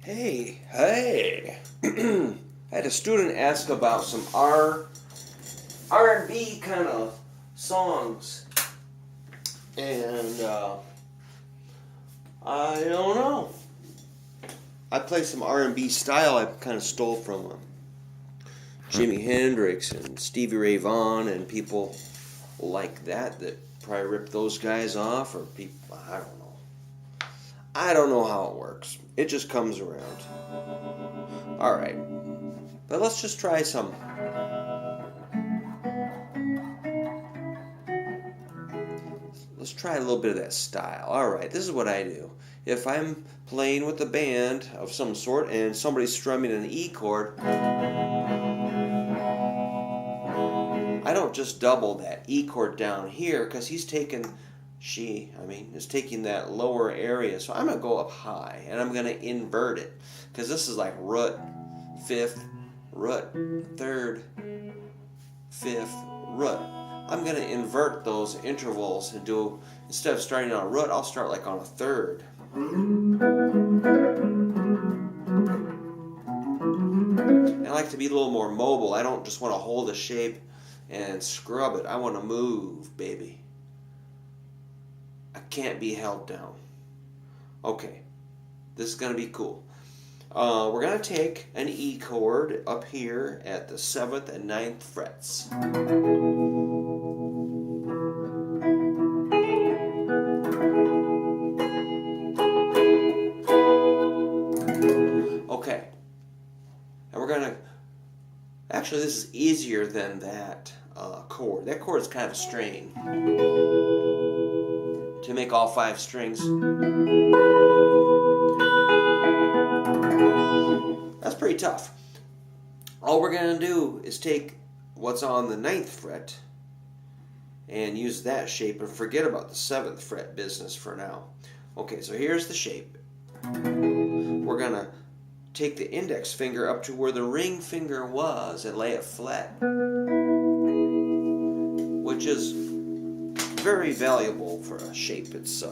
Hey. I had a student ask about some R&B kind of songs, and I don't know. I play some R&B style I kind of stole from Jimi Hendrix and Stevie Ray Vaughan and people like that probably ripped those guys off, or people, I don't know. I don't know how it works. It just comes around. Alright, but let's just try some. Let's try a little bit of that style. Alright, this is what I do. If I'm playing with a band of some sort and somebody's strumming an E chord, I don't just double that E chord down here because he's taking, is taking that lower area. So I'm going to go up high and I'm going to invert it because this is like root, fifth, root, third, fifth, root. I'm going to invert those intervals and do, instead of starting on a root, I'll start like on a third. And I like to be a little more mobile. I don't just want to hold a shape and scrub it. I want to move, baby. I can't be held down. Okay, this is going to be cool. We're going to take an E chord up here at the 7th and 9th frets. Okay, and we're going to, actually this is easier than that chord. That chord is kind of a strain. To make all 5 strings. That's pretty tough. All we're going to do is take what's on the 9th fret and use that shape and forget about the 7th fret business for now. Okay, so here's the shape. We're going to take the index finger up to where the ring finger was and lay it flat, which is very valuable for a shape. It's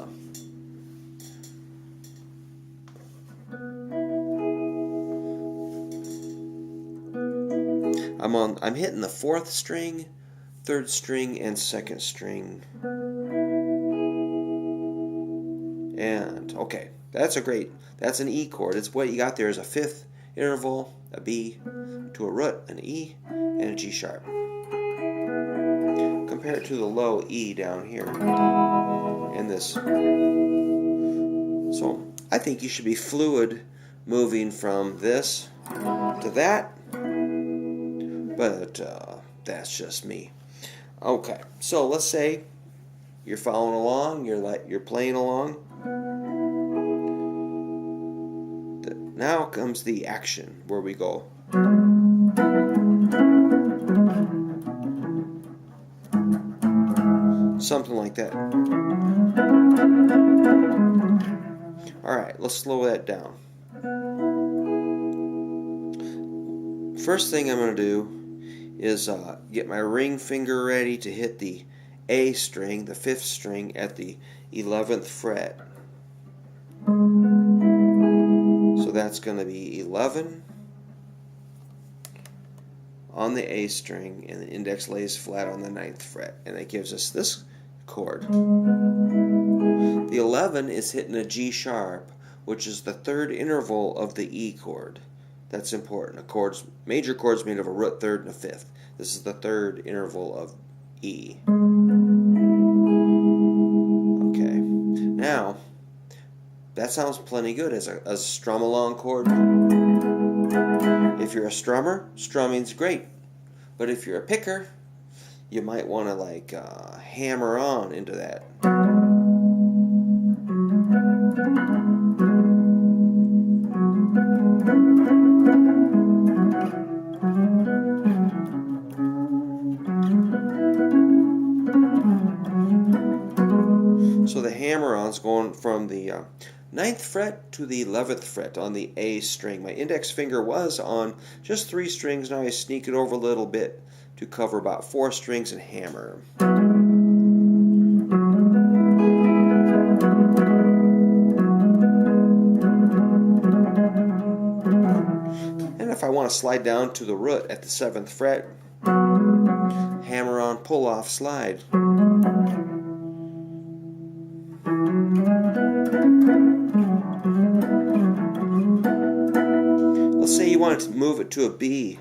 I'm hitting the 4th string, 3rd string, and 2nd string. And okay, that's an E chord. It's what you got there is a 5th interval, a B, to a root, an E, and a G sharp. Compared to the low E down here in this. So I think you should be fluid moving from this to that, but that's just me. Okay, so let's say you're following along, you're playing along. Now comes the action where we go. Something like that. Alright, let's slow that down. First thing I'm going to do is get my ring finger ready to hit the A string, the 5th string, at the 11th fret. So that's going to be 11 on the A string, and the index lays flat on the 9th fret, and that gives us this chord. The 11 is hitting a G sharp, which is the 3rd interval of the E chord. That's important. Major chord's made of a root, 3rd, and a 5th. This is the 3rd interval of E. Okay. Now, that sounds plenty good as a strum along chord. If you're a strummer, strumming's great. But if you're a picker, you might want to hammer on into that. So the hammer-on's going from the 9th fret to the 11th fret on the A string. My index finger was on just 3 strings. Now I sneak it over a little bit to cover about 4 strings and hammer. want to slide down to the root at the 7th fret, hammer on, pull off, slide. Let's say you wanted to move it to a B.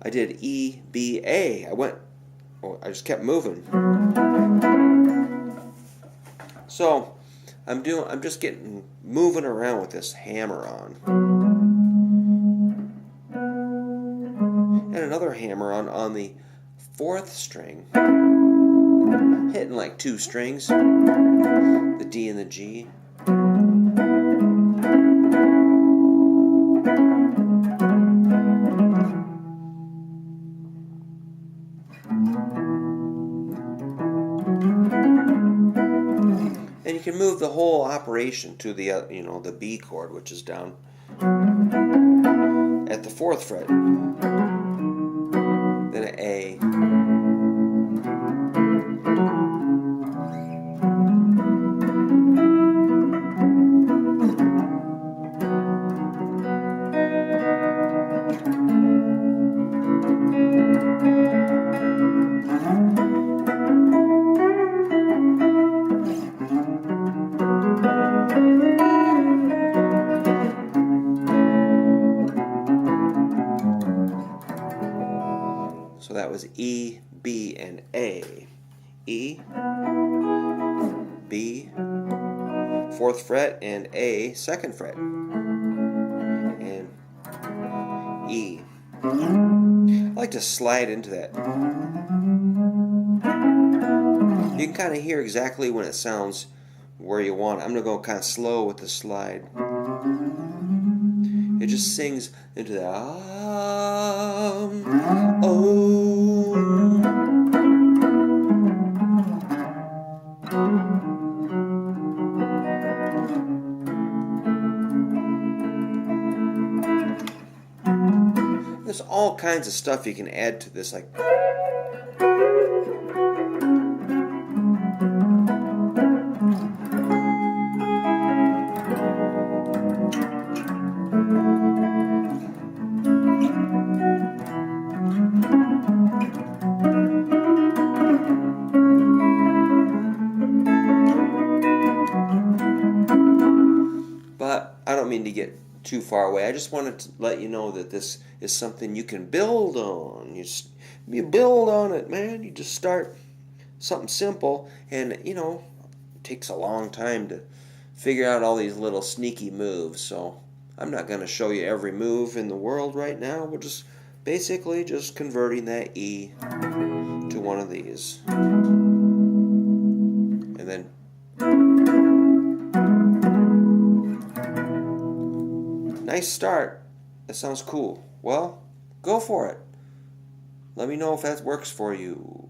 I did E, B, A. I just kept moving. So I'm just moving around with this hammer on. And another hammer on the 4th string. Hitting like 2 strings. The D and the G. And you can move the whole operation to the the B chord, which is down at the 4th fret. Then an A. So that was E, B, and A. E, B, 4th fret, and A, 2nd fret. And E. I like to slide into that. You can kind of hear exactly when it sounds where you want it. I'm going to go kind of slow with the slide. It just sings into that. Oh. There's all kinds of stuff you can add to this, like but I don't mean to get too far away. I just wanted to let you know that this is something you can build on. You build on it, man. You just start something simple, and it takes a long time to figure out all these little sneaky moves. So I'm not going to show you every move in the world right now. We're just basically just converting that E to one of these, and then nice start. That sounds cool. Well, go for it. Let me know if that works for you.